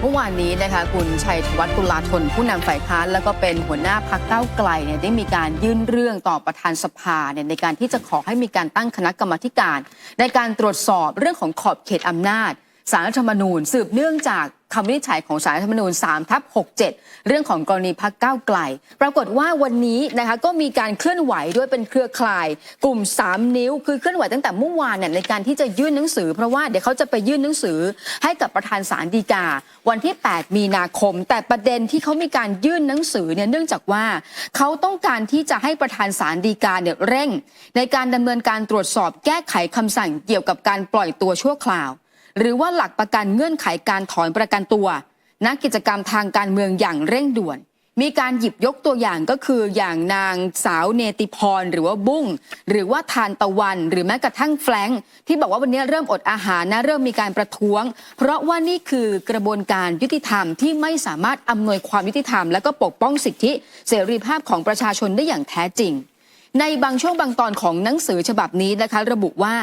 มื่อวานนี้นะคะคุณชัยธวัฒน์ตุลาธนผู้นำฝ่ายค้านแล้วก็เป็นหัวหน้าพรรคก้าวไกลเนี่ยได้มีการยื่นเรื่องต่อประธานสภาเนี่ยในการที่จะขอให้มีการตั้งคณะกรรมาการในการตรวจสอบเรื่องของขอบเขตอำนาจศาลรัฐธรรมนูญสืบเนื่องจากคำวินิจฉัยของศาลรัฐธรรมนูญ 3/67 เรื่องของกรณีพรรคก้าวไกลปรากฏว่าวันนี้นะคะก็มีการเคลื่อนไหวด้วยเป็นเครือข่ายกลุ่ม3นิ้วคือเคลื่อนไหวตั้งแต่เมื่อวานเนี่ยในการที่จะยื่นหนังสือเพราะว่าเดี๋ยวเขาจะไปยื่นหนังสือให้กับประธานศาลฎีกาวันที่8 มีนาคมแต่ประเด็นที่เขามีการยื่นหนังสือเนี่ยเนื่องจากว่าเขาต้องการที่จะให้ประธานศาลฎีกาเนี่ยเร่งในการดำเนินการตรวจสอบแก้ไขคำสั่งเกี่ยวกับการปล่อยตัวชั่วคราวหรือว่าหลักประกันเงื่อนไขการถอนประกันตัวนักกิจกรรมทางการเมืองอย่างเร่งด่วนมีการหยิบยกตัวอย่างก็คืออย่างนางสาวเนติพรหรือว่าบุ้งหรือว่าทานตะวันหรือแม้กระทั่งแฟรงค์ที่บอกว่าวันนี้เริ่มอดอาหารนะเริ่มมีการประท้วงเพราะว่านี่คือกระบวนการยุติธรรมที่ไม่สามารถอำนวยความยุติธรรมและก็ปกป้องสิทธิเสรีภาพของประชาชนได้อย่างแท้จริงในบางช่วงบางตอนของหนังสือฉบับนี้นะคะระบุว่า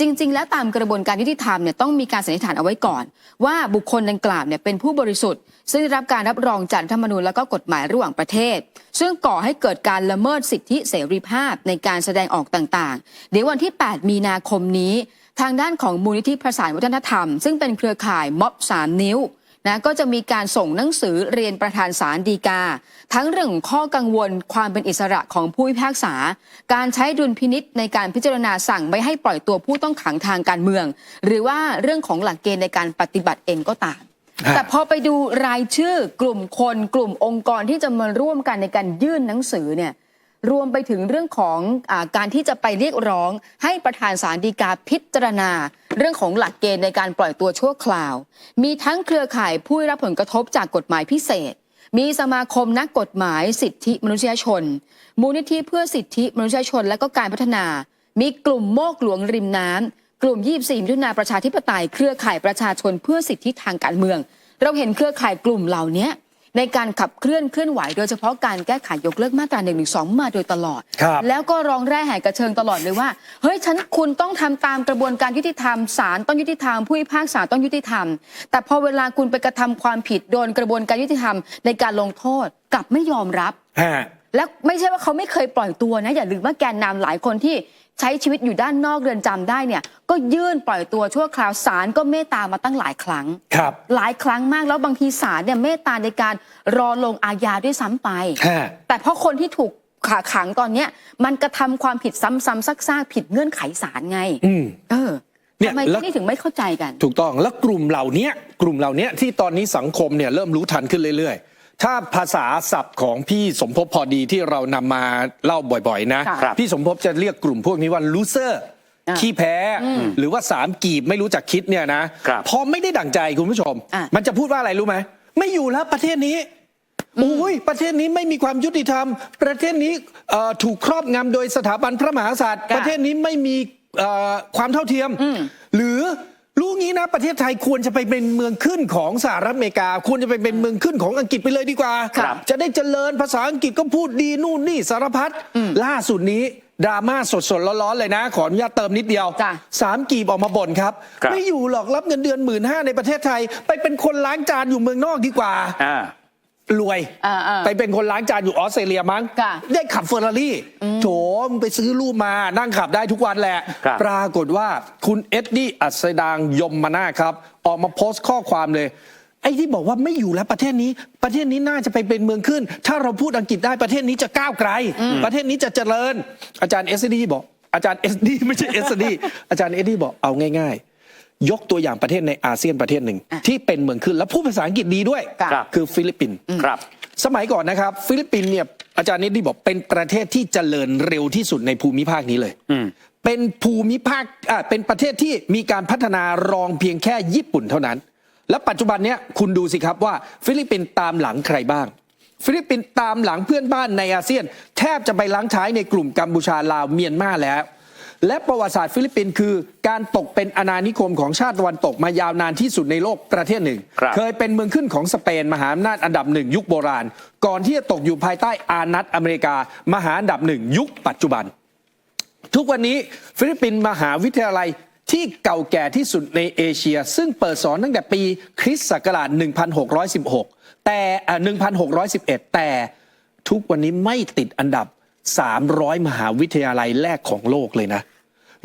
จริงๆแล้วตามกระบวนการยุติธรรมเนี่ยต้องมีการสันนิษฐานเอาไว้ก่อนว่าบุคคลดังกล่าวเนี่ยเป็นผู้บริสุทธิ์ซึ่งได้รับการรับรองจากรัฐธรรมนูญและก็กฎหมายระหว่างประเทศซึ่งก่อให้เกิดการละเมิดสิทธิเสรีภาพในการแสดงออกต่างๆเดี๋ยววันที่8 มีนาคมนี้ทางด้านของมูลนิธิประสานวัฒนธรรมซึ่งเป็นเครือข่ายม็อบ3 นิ้วนะก็จะมีการส่งหนังสือเรียนประธานศาลฎีกาทั้งเรื่องข้อกังวลความเป็นอิสระของผู้พิพากษาการใช้ดุลพินิษในการพิจารณาสั่งไม่ให้ปล่อยตัวผู้ต้องขังทางการเมืองหรือว่าเรื่องของหลักเกณฑ์ในการปฏิบัติเองก็ตามแต่พอไปดูรายชื่อกลุ่มคนกลุ่มองค์กรที่จะมาร่วมกันในการยื่นหนังสือเนี่ยรวมไปถึงเรื่องของการที่จะไปเรียกร้องให้ประธานศาลฎีกาพิจารณาเรื่องของหลักเกณฑ์ในการปล่อยตัวชั่วคราวมีทั้งเครือข่ายผู้ได้รับผลกระทบจากกฎหมายพิเศษมีสมาคมนักกฎหมายสิทธิมนุษยชนมูลนิธิเพื่อสิทธิมนุษยชนและก็การพัฒนามีกลุ่มโมกหลวงริมน้ำกลุ่ม24 มิถุนาประชาธิปไตยเครือข่ายประชาชนเพื่อสิทธิทางการเมืองเราเห็นเครือข่ายกลุ่มเหล่านี้ในการขับเคลื่อนไหวโดยเฉพาะการแก้ไขยกเลิกมาตรา112มาโดยตลอดแล้วก็ร้องแร่แห่กระเชิงตลอดเลยว่าเฮ้ยคุณต้องทำตามกระบวนการยุติธรรมศาลต้องยุติธรรมผู้พิพากษาต้องยุติธรรมแต่พอเวลาคุณไปกระทำความผิดโดนกระบวนการยุติธรรมในการลงโทษกลับไม่ยอมรับแล้วไม่ใช่ว่าเขาไม่เคยปล่อยตัวนะอย่าลืมว่าแกนนำหลายคนที่ใช้ชีวิตอยู่ด้านนอกเรือนจำได้เนี่ยก็ยื่นปล่อยตัวชั่วคราวศาลก็เมตตามาตั้งหลายครั้งหลายครั้งมากแล้วบางทีศาลเนี่ยเมตตาในการรอลงอาญาด้วยซ้ำไปแต่เพราะคนที่ถูกขังตอนเนี้ยมันกระทำความผิดซ้ำๆซากๆผิดเงื่อนไขศาลไงทำไมที่นี่ถึงไม่เข้าใจกันถูกต้องแล้วกลุ่มเหล่านี้ที่ตอนนี้สังคมเนี่ยเริ่มรู้ทันขึ้นเรื่อยๆถ้าภาษาศัพท์ของพี่สมภพพอดีที่เรานำมาเล่าบ่อยๆนะพี่สมภพจะเรียกกลุ่มพวกนี้ว่า loser ขี้แพ้หรือว่า3 กีบไม่รู้จักคิดเนี่ยนะพอไม่ได้ดั่งใจคุณผู้ชมมันจะพูดว่าอะไรรู้ไหมไม่อยู่แล้วประเทศนี้โอ้ยประเทศนี้ไม่มีความยุติธรรมประเทศนี้ถูกครอบงำโดยสถาบันพระมหากษัตริย์ประเทศนี้ไม่มีความเท่าเทียมหรือรู้งี้นะประเทศไทยควรจะไปเป็นเมืองขึ้นของสหรัฐอเมริกาควรจะไปเป็นเมืองขึ้นของอังกฤษไปเลยดีกว่าจะได้เจริญภาษาอังกฤษก็พูดดีนู่นนี่สารพัดล่าสุดนี้ดราม่าสดๆร้อนๆเลยนะขออนุญาตเติมนิดเดียว3 กีบออกมาบ่นครับไม่อยู่หรอกรับเงินเดือน15,000ในประเทศไทยไปเป็นคนล้างจานอยู่เมืองนอกดีกว่ารวยไปเป็นคนล้างจานอยู่ออสเตรเลียมั้งได้ขับเฟอร์รารี่โถมไปซื้อรูปมานั่งขับได้ทุกวันแหละปรากฏว่าคุณเอ็ดดี้อัศดางยมมานาครับออกมาโพสต์ข้อความเลยไอ้ที่บอกว่าไม่อยู่แล้วประเทศนี้น่าจะไปเป็นเมืองขึ้นถ้าเราพูดอังกฤษได้ประเทศนี้จะก้าวไกลประเทศนี้จะเจริญอาจารย์เอสดีบอกอาจารย์เอสดีไม่ใช่เอสดีอาจารย์เอสดีบอกเอาง่ายๆยกตัวอย่างประเทศในอาเซียนประเทศหนึ่งที่เป็นเมืองขึ้นและพูดภาษาอังกฤษดีด้วยคือฟิลิปปินส์สมัยก่อนนะครับฟิลิปปินส์เนี่ยอาจารย์นิดดีบอกเป็นประเทศที่เจริญเร็วที่สุดในภูมิภาคนี้เลยเป็นภูมิภาคเป็นประเทศที่มีการพัฒนารองเพียงแค่ญี่ปุ่นเท่านั้นและปัจจุบันเนี้ยคุณดูสิครับว่าฟิลิปปินส์ตามหลังใครบ้างฟิลิปปินส์ตามหลังเพื่อนบ้านในอาเซียนแทบจะไปล้างท้ายในกลุ่มกัมพูชาลาวเมียนมาแล้วและประวัติศาสตร์ฟิลิปปินส์คือการตกเป็นอาณานิคมของชาติตะวันตกมายาวนานที่สุดในโลกประเทศหนึ่งเคยเป็นเมืองขึ้นของสเปนมหาอำนาจอันดับ1ยุคโบราณก่อนที่จะตกอยู่ภายใต้อานัตอเมริกามหาอันดับ1ยุคปัจจุบันทุกวันนี้ฟิลิปปินส์มหาวิทยาลัย ที่เก่าแก่ที่สุดในเอเชีย ซึ่งเปิดสอนตั้งแต่ปีคริสต์ศักราช 1616 แต่ 1611 แต่ทุกวันนี้ไม่ติดอันดับ 300 มหาวิทยาลัยแรกของโลกเลยนะ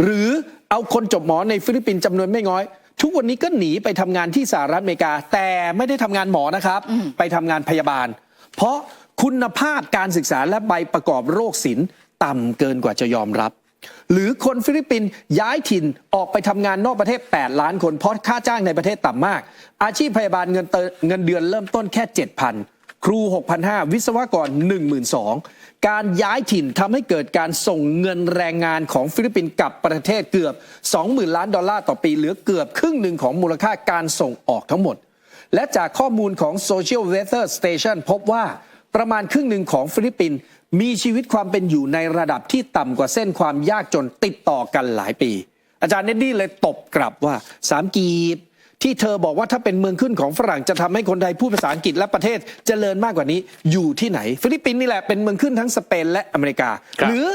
หรือเอาคนจบหมอในฟิลิปปินส์จำนวนไม่น้อย ทุกวันนี้ก็หนีไปทำงานที่สหรัฐอเมริกา แต่ไม่ได้ทำงานหมอนะครับ ไปทำงานพยาบาล เพราะคุณภาพการศึกษาและใบประกอบโรคศิลป์ต่ำเกินกว่าจะยอมรับ หรือคนฟิลิปปินส์ย้ายถิ่นออกไปทำงานนอกประเทศ 8 ล้านคนเพราะค่าจ้างในประเทศต่ำมาก อาชีพพยาบาลเงินเดือนเริ่มต้นแค่ 7,000 ครู 6,500 วิศวกร 12,000 การย้ายถิ่นทำให้เกิดการส่งเงินแรงงานของฟิลิปปินส์กลับประเทศเกือบ 20,000 ล้านดอลลาร์ต่อปีเหลือเกือบครึ่งหนึ่งของมูลค่าการส่งออกทั้งหมด และจากข้อมูลของ Social Weather Station พบว่าประมาณครึ่งหนึ่งของฟิลิปปินส์มีชีวิตความเป็นอยู่ในระดับที่ต่ำกว่าเส้นความยากจนติดต่อกันหลายปี อาจารย์เน็ดดี้เลยตบกลับว่า3 กีบที่เธอบอกว่าถ้าเป็นเมืองขึ้นของฝรั่งจะทำให้คนไทยพูดภาษาอังกฤษและประเทศเจริญมากกว่านี้อยู่ที่ไหนฟิลิปปินส์นี่แหละเป็นเมืองขึ้นทั้งสเปนและอเมริกาหรือ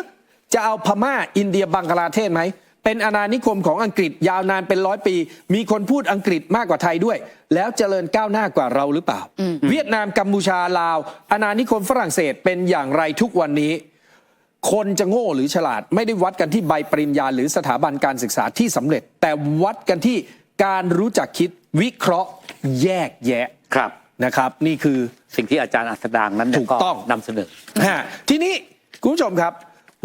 จะเอาพม่าอินเดียบังกลาเทศไหมเป็นอาณานิคมของอังกฤษยาวนานเป็น100 ปีมีคนพูดอังกฤษมากกว่าไทยด้วยแล้วเจริญก้าวหน้ากว่าเราหรือเปล่าเวียดนามกัมพูชาลาวอาณานิคมฝรั่งเศสเป็นอย่างไรทุกวันนี้คนจะโง่หรือฉลาดไม่ได้วัดกันที่ใบปริญญาหรือสถาบันการศึกษาที่สำเร็จแต่วัดกันที่การรู้จักคิดวิเคราะห์แยกแยะครับนะครับนี่คือสิ่งที่อาจารย์อัสดางนั้นถูกต้องนำเสนอทีนี้คุณผู้ชมครับ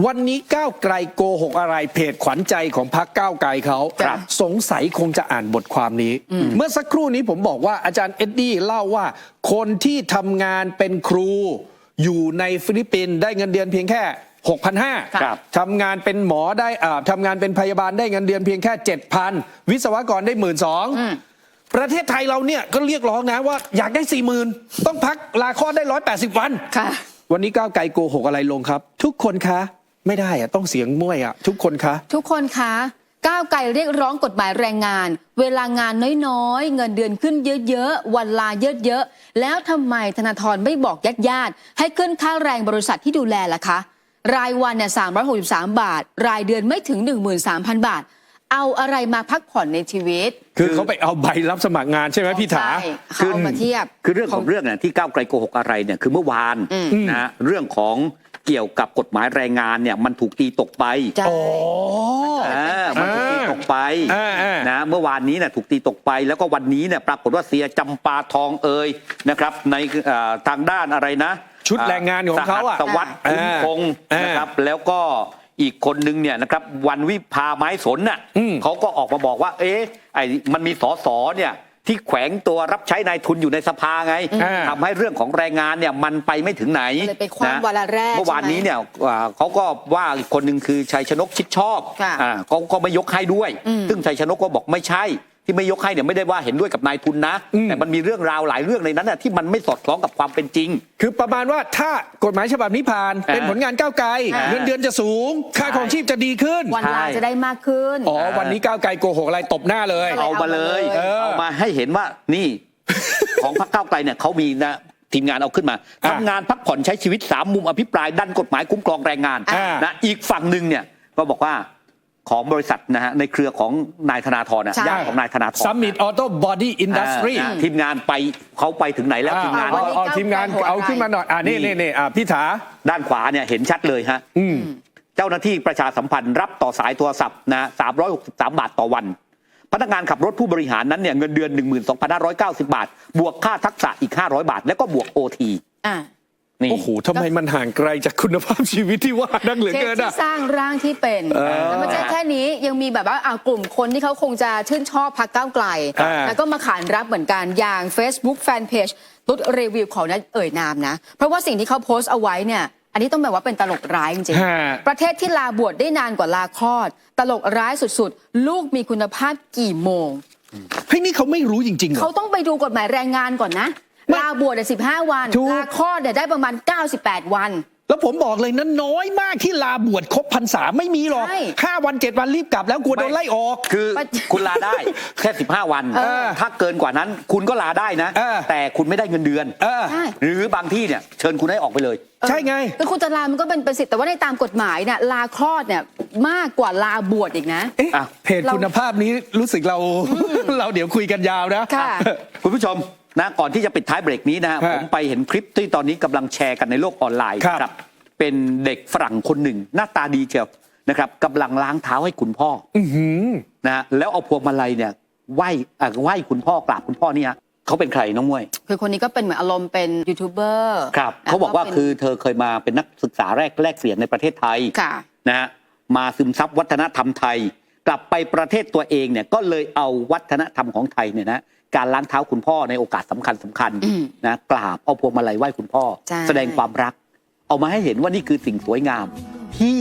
วันนี้ก้าวไกลโกหกอะไรเพจขวัญใจของพรรคก้าวไกลเขาสงสัยคงจะอ่านบทความนี้เมื่อสักครู่นี้ผมบอกว่าอาจารย์เอ็ดดี้เล่าว่าคนที่ทำงานเป็นครูอยู่ในฟิลิปปินส์ได้เงินเดือนเพียงแค่ 6,500 ทำงานเป็นหมอได้ทำงานเป็นพยาบาลได้เงินเดือนเพียงแค่ 7,000 วิศวกรได้ 12,000 ประเทศไทยเราเนี่ยก็เรียกร้องนะว่าอยากได้ 40,000 ต้องพักลาคลอดได้180 วันวันนี้ก้าวไกลโกหกอะไรลงครับทุกคนคะไม่ได้อะต้องเสียงม่วยอะทุกคนคะก้าวไกลเรียกร้องกฎหมายแรงงานเวลางานน้อยๆเงินเดือนขึ้นเยอะๆวันลาเยอะๆแล้วทำไมธนาธรไม่บอกญาติๆให้ขึ้นค่าแรงบริษัทที่ดูแลล่ะคะรายวันเนี่ย363 บาทรายเดือนไม่ถึง 13,000 บาทเอาอะไรมาพักผ่อนในชีวิตคือเขาไปเอาใบรับสมัครงานใช่ไหมพี่ถาเขาเอามาเทียบคือเรื่องของเรื่องเนี่ยที่ก้าวไกลโกหกอะไรเนี่ยคือเมื่อวานนะเรื่องของเกี่ยวกับกฎหมายแรงงานเนี่ยมันถูกตีตกไปมันถูกตีตกไปนะเมื่อวานนี้เนี่ยถูกตีตกไปแล้วก็วันนี้เนี่ยปรากฏว่าเสียจำปาทองนะครับในทางด้านอะไรนะชุดแรงงานของเขาอะสวัสดิ์คุ้มคงนะครับแล้วก็อีกคนนึงเนี่ยนะครับวันวิภาไม้สนน่ะเขาก็ออกมาบอกว่ามันมีสสเนี่ยที่แขวงตัวรับใช้นายทุนอยู่ในสภาไงทำให้เรื่องของแรงงานเนี่ยมันไปไม่ถึงไหนไปคว้าวันแรกเมื่อวานนี้เนี่ยเขาก็ว่าอีกคนหนึ่งคือชัยชนกชิดชอบเขาก็ไม่ยกให้ด้วยซึ่งชัยชนกก็บอกไม่ใช่ที่ไม่ยกให้เนี่ยไม่ได้ว่าเห็นด้วยกับนายทุนนะแต่มันมีเรื่องราวหลายเรื่องในนั้นที่มันไม่สอดคล้องกับความเป็นจริงคือประมาณว่าถ้ากฎหมายฉบับนี้ผ่านเป็นผลงานก้าวไกลเงินเดือนจะสูงค่าครองชีพจะดีขึ้นวันลาจะได้มากขึ้นวันนี้ก้าวไกลโกหกอะไรตบหน้าเลยเอามาเลยเอามาให้เห็นว่านี่ของพรรคก้าวไกลเนี่ยเขามีนะทีมงานเอาขึ้นมาทำงานพักผ่อนใช้ชีวิต3มุมอภิปรายดันกฎหมายคุ้มครองแรงงานนะอีกฝั่งหนึ่งเนี่ยก็บอกว่าของบริษัทนะฮะในเครือของนายธนาธรญาติของนายธนาธร Summit Auto Body Industry ทีมงานไปเขาไปถึงไหนแล้วทีมงานเอาขึ้นมาหน่อยนี่พี่ถาด้านขวาเนี่ยเห็นชัดเลยฮะเจ้าหน้าที่ประชาสัมพันธ์รับต่อสายโทรศัพท์นะ363 บาทต่อวันพนักงานขับรถผู้บริหารนั้นเนี่ยเงินเดือน 12,590 บาทบวกค่าทักษะอีก500 บาทแล้วก็บวก OTโอ้โหทำไมมันห่างไกลจากคุณภาพชีวิตที่ว่านักเหลือเกินที่สร้างร่างที่เป็นแล้วไม่ใช่แค่นี้ยังมีแบบว่ากลุ่มคนที่เขาคงจะชื่นชอบพรรคก้าวไกลแล้วก็มาขานรับเหมือนกันอย่าง Facebook Fanpage ตุ๊ดรีวิวของนั้นนามนะเพราะว่าสิ่งที่เขาโพสต์เอาไว้เนี่ยอันนี้ต้องแบบว่าเป็นตลกร้ายจริงๆประเทศที่ลาบวชได้นานกว่าลาคลอดตลกร้ายสุดๆลูกมีคุณภาพกี่โมงเฮ้ยนี่เขาไม่รู้จริงๆเขาต้องไปดูกฎหมายแรงงานก่อนนะลาบวช15 วันลาคลอดได้ประมาณ98 วัน แล้วผมบอกเลยนะน้อยมากที่ลาบวชครบพรรษาไม่มีหรอก ใช่ 5 วัน 7 วันรีบกลับแล้วกลัวโดนไล่ออก คือคุณลาได้แค่15 วัน ถ้าเกินกว่านั้นคุณก็ลาได้นะ แต่คุณไม่ได้เงินเดือน ใช่ หรือบางที่เนี่ยเชิญคุณให้ออกไปเลย ใช่ไง คือคุณจะลามันก็เป็นสิทธิ์แต่ว่าในตามกฎหมายเนี่ยลาคลอดเนี่ยมากกว่าลาบวชอีกนะ เอ๊ะ อ่ะ เพจคุณภาพนี้รู้สึกเรา เราเดี๋ยวคุยกันยาวนะ ค่ะ คุณผู้ชมนะก่อนที่จะปิดท้ายเบรกนี้นะ ผมไปเห็นคลิปที่ตอนนี้กำลังแชร์กันในโลกออนไลน์ ครับ เป็นเด็กฝรั่งคนหนึ่งหน้าตาดีเชียวนะครับกำลังล้างเท้าให้คุณพ่อ อื้อหือ นะแล้วเอาพวงมาลัยเนี่ยไหว้คุณพ่อกราบคุณพ่อเนี่ยเขาเป็นใครน้องมวย คือคนนี้ก็เป็นเหมือนอารมณ์เป็นยูทูบเบอร์ ครับเขาบอกว่าคือเธอเคยมาเป็นนักศึกษาแรกเสียงในประเทศไทย ค่ะ นะฮะมาซึมซับวัฒนธรรมไทย กลับไปประเทศตัวเองเนี่ยก็เลยเอาวัฒนธรรมของไทยเนี่ยนะการล้างเท้าคุณพ่อในโอกาสสำคัญนะกราบเอาพวงมาลัยไหว้คุณพ่อ ใช่ แสดงความรัก เอามาให้เห็นว่านี่คือสิ่งสวยงาม ที่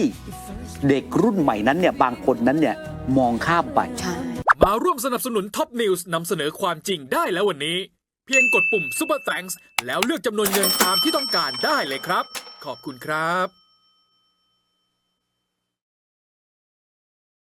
เด็กรุ่นใหม่นั้นเนี่ยบางคนนั้นเนี่ยมองข้ามไป ใช่ มาร่วมสนับสนุนท็อปนิวส์นำเสนอความจริงได้แล้ววันนี้ เพียงกดปุ่ม Super Thanks แล้วเลือกจำนวนเงินตามที่ต้องการได้เลยครับ ขอบคุณครับ